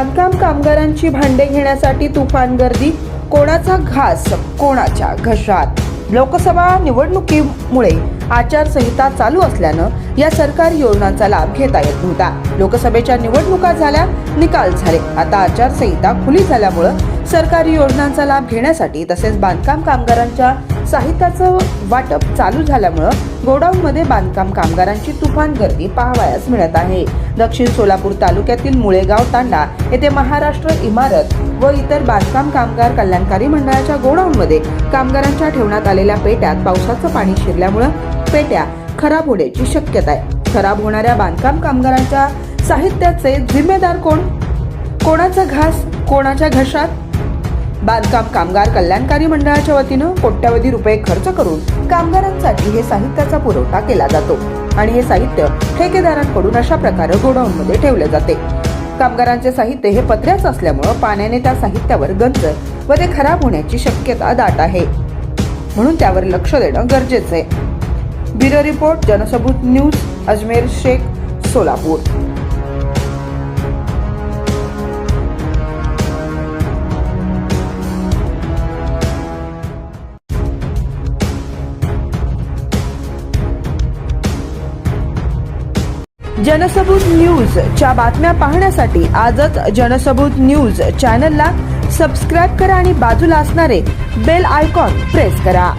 बांधकाम कामगारांची भांडे घेण्यासाठी तुफान गर्दी, कोणाचा घास कोणाच्या घशात। लोकसभा निवडणुकीमुळे आचारसंहिता चालू असल्यानं या सरकारी योजनांचा लाभ घेता येत नव्हता। लोकसभेच्या निवडणुका झाल्या, निकाल झाले, आता आचारसंहिता खुली झाल्यामुळे सरकारी योजनांचा लाभ घेण्यासाठी तसेच बांधकाम कामगारांच्या साहित्याचं वाटप चालू झाल्यामुळे गोडाऊनमध्ये बांधकाम कामगारांची तुफान गर्दी पाहावयास मिळत आहे। दक्षिण सोलापूर तालुक्यातील मुळेगाव तांडा येथे महाराष्ट्र इमारत व इतर बांधकाम कामगार कल्याणकारी मंडळाच्या गोडाऊनमध्ये कामगारांच्या ठेवण्यात आलेल्या पेट्यात पावसाचं पाणी शिरल्यामुळे पेट्या खराब होण्याची शक्यता आहे। खराब होणाऱ्या बांधकाम कामगारांच्या साहित्याचे जिम्मेदार कोण? कोणाचा घास कोणाच्या घशात? बांधकाम कामगार कल्याणकारी मंडळाच्या वतीनं कोट्यावधी रुपये खर्च करून कामगारांसाठी हे साहित्याचा पुरवठा केला जातो आणि हे साहित्य ठेकेदारांकडून अशा प्रकारे गोडाऊनमध्ये ठेवले जाते। कामगारांचे साहित्य हे पत्र्याचं असल्यामुळे पाण्याने त्या साहित्यावर गंज व ते खराब होण्याची शक्यता दाट आहे, म्हणून त्यावर लक्ष देणं गरजेचं आहे। Bureau report, Jansabut news, Ajmer Shaikh, Solapur. Jansabut news च्या बातम्या पाहण्यासाठी आजच जनसबूत न्यूज चॅनलला सबस्क्राइब करा आणि बाजूला असणारे बेल आयकॉन प्रेस करा।